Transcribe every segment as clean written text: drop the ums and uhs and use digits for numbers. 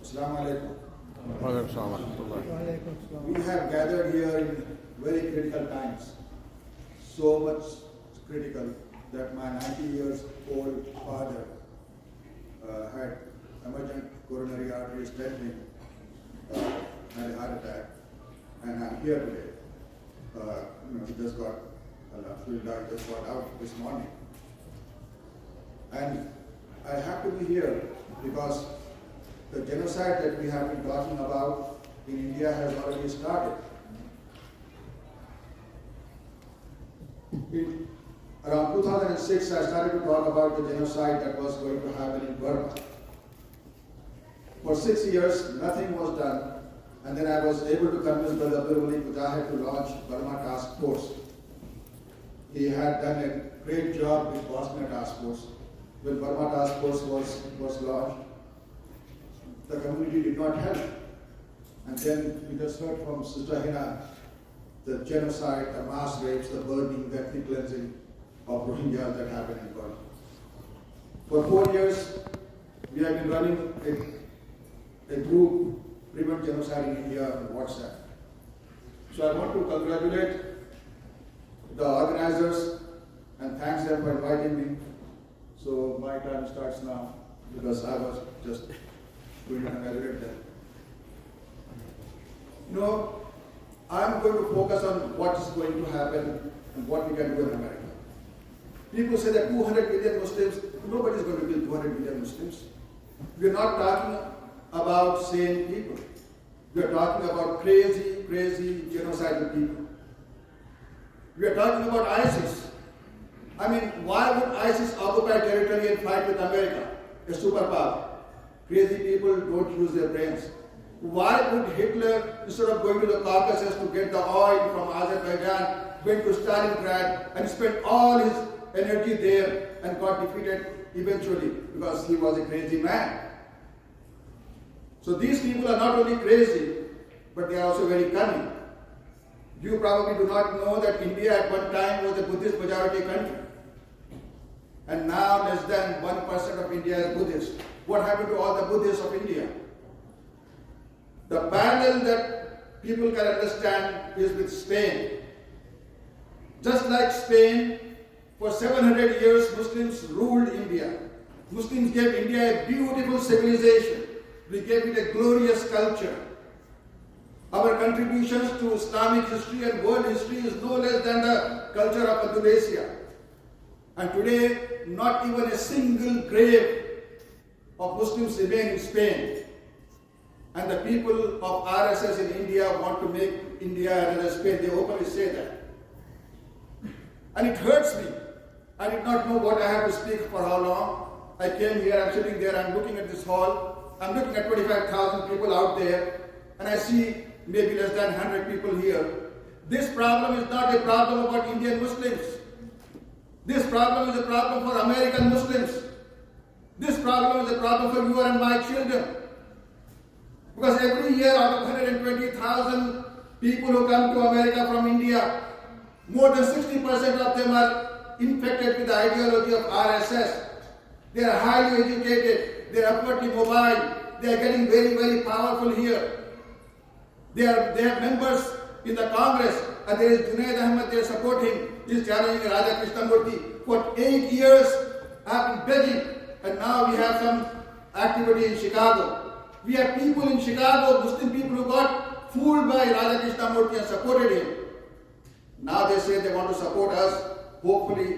Assalamu alaikum. We have gathered here in very critical times, so much critical that my 90 years old father had emergent coronary artery stenting, had a heart attack, and I'm here today. He just got out this morning. And I have to be here because the genocide that we have been talking about in India has already started. In around 2006, I started to talk about the genocide that was going to happen in Burma. For 6 years, nothing was done, and then I was able to convince Brother Birwali Mujahid to launch Burma Task Force. He had done a great job with Bosnia Task Force. When Burma Task Force was launched, the community did not help. And then we just heard from Sister Hina, the genocide, the mass rapes, the burning, the ethnic cleansing of Rohingyas that happened in Burma. For 4 years, we have been running a group, Prevent Genocide in India, on WhatsApp. So I want to congratulate the organizers and thanks them for inviting me. So my time starts now because I was just going to congratulate them. I'm going to focus on what is going to happen and what we can do in America. People say that 200 million Muslims, nobody is going to kill 200 million Muslims. We are not talking about sane people. We are talking about crazy genocidal people. We are talking about ISIS. I mean, why would ISIS occupy territory and fight with America, a superpower? Crazy people don't use their brains. Why would Hitler, instead of going to the Caucasus to get the oil from Azerbaijan, went to Stalingrad and spent all his energy there and got defeated eventually because he was a crazy man? So these people are not only crazy, but they are also very cunning. You probably do not know that India at one time was a Buddhist majority country. And now less than 1% of India is Buddhist. What happened to all the Buddhists of India? The parallel that people can understand is with Spain. Just like Spain, for 700 years Muslims ruled India. Muslims gave India a beautiful civilization. We gave it a glorious culture. Our contributions to Islamic history and world history is no less than the culture of Andalusia. And today, not even a single grave of Muslims remain in Spain. And the people of RSS in India want to make India another Spain. They openly say that. And it hurts me. I did not know what I had to speak for how long. I came here, I'm sitting there, I'm looking at this hall. I'm looking at 25,000 people out there. And I see maybe less than 100 people here. This problem is not a problem about Indian Muslims. This problem is a problem for American Muslims. This problem is a problem for you and my children. Because every year out of 120,000 people who come to America from India, more than 60% of them are infected with the ideology of RSS. They are highly educated, they are upwardly mobile, they are getting very powerful here. They have members in the Congress, and there is Junaid Ahmed, they support him. He is challenging Raja Krishnamurti. For 8 years, I have been begging, and now we have some activity in Chicago. We have people in Chicago, Muslim people who got fooled by Raja Krishnamurti and supported him. Now they say they want to support us. Hopefully,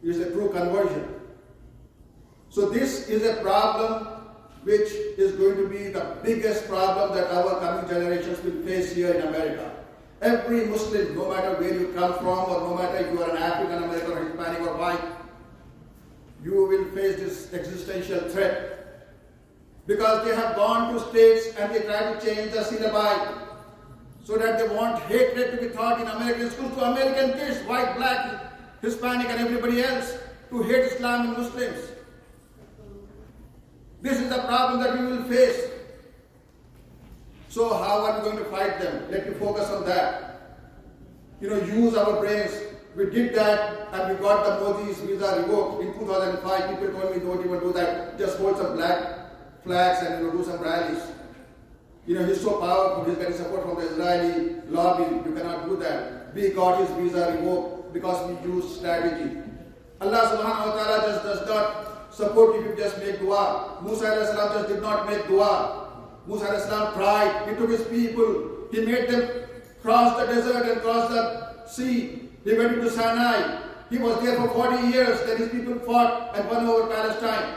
it is a true conversion. So this is a problem which is going to be the biggest problem that our coming generations will face here in America. Every Muslim, no matter where you come from or no matter if you are an African American or Hispanic or white, you will face this existential threat. Because they have gone to states and they try to change the syllabi so that they want hatred to be taught in American schools to American kids, white, black, Hispanic and everybody else, to hate Islam and Muslims. This is the problem that we will face. So how are we going to fight them? Let me focus on that. Use our brains. we did that and we got the Modi's visa revoked. In 2005, people told me don't even do that. Just hold some black flags and do some rallies. He's so powerful, he's getting support from the Israeli lobby. You cannot do that. We got his visa revoked because we used strategy. Allah subhanahu wa ta'ala just does not support you if you just make dua. Musa alayhi salam just did not make dua. Musa alayhi salam tried. He took his people. He made them cross the desert and cross the sea. He went into Sinai. He was there for 40 years. Then his people fought and won over Palestine.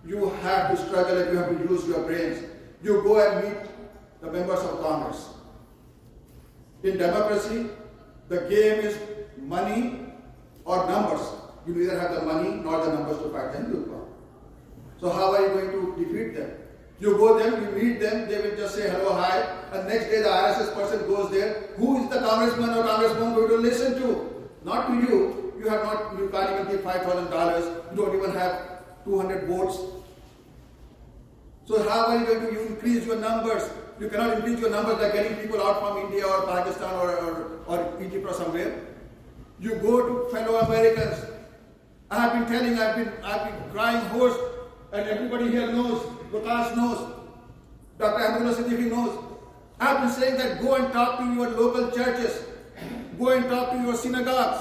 You have to struggle and you have to use your brains. You go and meet the members of Congress. In democracy, the game is money or numbers. You neither have the money nor the numbers to fight the Hindutva. So how are you going to defeat them? You go there, you meet them, they will just say hello, hi, and next day the RSS person goes there. Who is the congressman or congresswoman going to listen to? Not to you. You can't even give $5,000. You don't even have 200 votes. So how are you going to increase your numbers? You cannot increase your numbers by getting people out from India or Pakistan or Egypt or somewhere. You go to fellow Americans. I've been crying hoarse, and everybody here knows, Vikas knows, Dr. Abdullah Siddiqui knows. I've been saying that go and talk to your local churches, go and talk to your synagogues.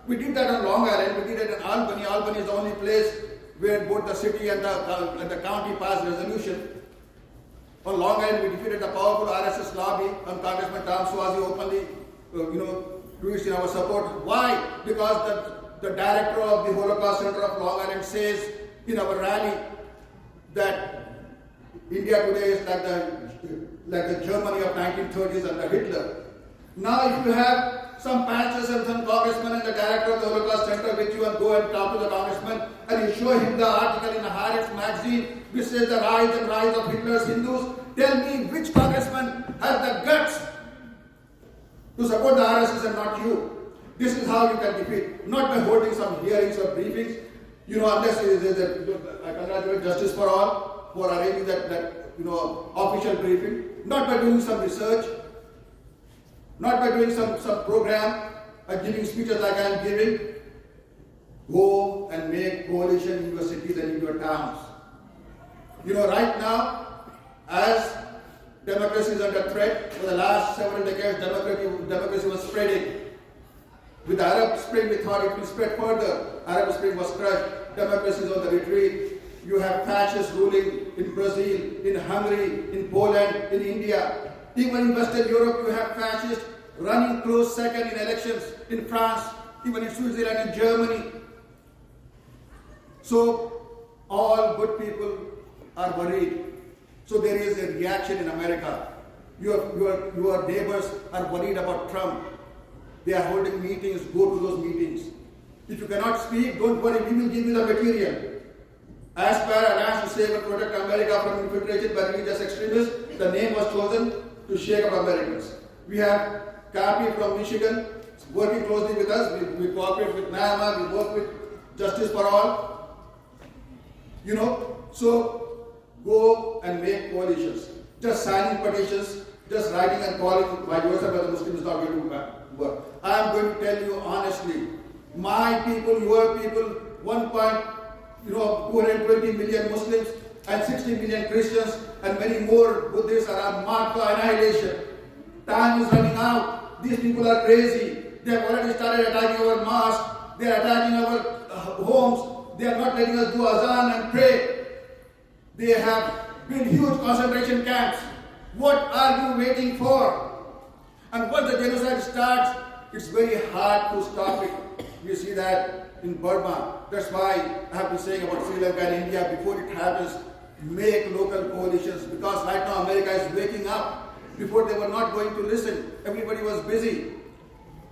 We did that on Long Island, we did it in Albany. Albany is the only place where both the city and the county passed resolution. On Long Island, we defeated the powerful RSS lobby, and Congressman Tom Suozzi openly, tweets in our support. Why? Because the director of the Holocaust Center of Long Island says in our rally that India today is like the Germany of 1930s under Hitler. Now, if you have some pastors and some congressmen and the director of the Holocaust Center with you and go and talk to the congressman and you show him the article in the Haaretz magazine which says the rise of Hitler's Hindus, tell me which congressman has the guts to support the RSS and not you. This is how you can defeat, not by holding some hearings or briefings. Unless I congratulate Justice for All for arranging that official briefing, not by doing some research, not by doing some program and giving speeches like I am giving. Go and make coalition in your cities and in your towns. Right now, as democracy is under threat, for the last several decades, democracy was spreading. With the Arab Spring, we thought it will spread further. Arab Spring was crushed. Democracy is on the retreat. You have fascists ruling in Brazil, in Hungary, in Poland, in India. Even in Western Europe, you have fascists running close second in elections in France, even in Switzerland and Germany. So, all good people are worried. So there is a reaction in America. Your neighbors are worried about Trump. They are holding meetings, go to those meetings. If you cannot speak, don't worry, we will give you the material. Aspire, Alliance to Save and Protect America from Infiltration by Religious Extremists, the name was chosen to shake up Americans. We have Kapi from Michigan working closely with us. We cooperate with NAMA, we work with Justice for All. So go and make coalitions. Just signing petitions, just writing and calling by yourself as a Muslim is not going to work. I am going to tell you honestly, my people, your people, 220 million Muslims and 60 million Christians and many more Buddhists are marked for annihilation. Time is running out. These people are crazy. They have already started attacking our mosques. They are attacking our homes. They are not letting us do azan and pray. They have built huge concentration camps. What are you waiting for? And once the genocide starts, it's very hard to stop it. We see that in Burma. That's why I have been saying about Sri Lanka and India, before it happens, make local coalitions. Because right now America is waking up. Before they were not going to listen. Everybody was busy.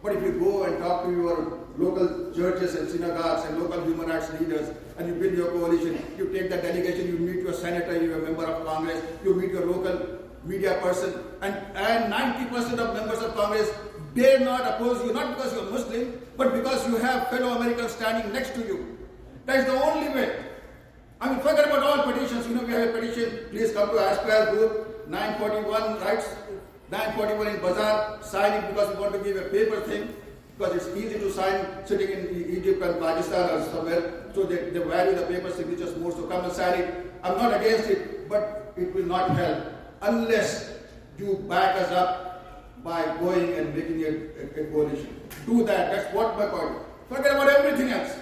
But if you go and talk to your local churches and synagogues and local human rights leaders, and you build your coalition, you take the delegation, you meet your senator, you are a member of Congress, you meet your local media person, and 90% of members of Congress dare not oppose you, not because you are Muslim, but because you have fellow Americans standing next to you. That is the only way. Forget about all petitions. We have a petition, please come to Aspire group, 941 rights, 941 in Bazaar, sign it because we want to give a paper thing. because it's easy to sign sitting in Egypt and Pakistan or somewhere, so they value the paper signatures more, so come and sign it. I'm not against it, but it will not help unless you back us up by going and making a coalition. Do that, that's what my point is. Forget about everything else.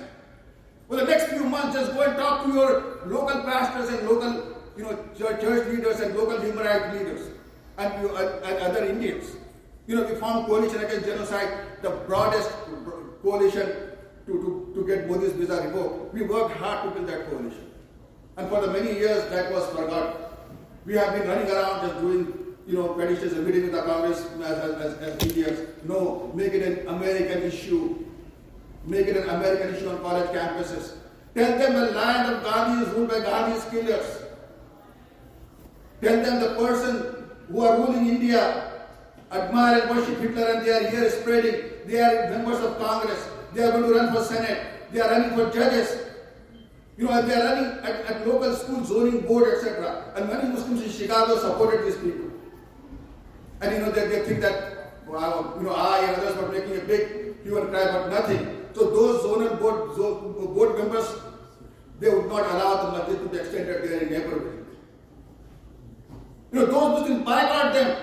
For the next few months, just go and talk to your local pastors and local church leaders and local human rights leaders and other Indians. We formed coalition against genocide, the broadest coalition to get Modi's visa revoked. We worked hard to build that coalition. And for the many years, that was forgotten. We have been running around just doing, petitions and meeting with the Congress as Indians. No, make it an American issue. Make it an American issue on college campuses. Tell them the land of Gandhi is ruled by Gandhi's killers. Tell them the person who are ruling India admire and worship Hitler and they are here spreading. They are members of Congress. They are going to run for Senate. They are running for judges. They are running at local school zoning board, etc. And many Muslims in Chicago supported these people. And they think that I and others were making a big hue and cry about nothing. So those zonal board members, they would not allow the masjid to the extent that they are in neighborhood. Those Muslims boycott them.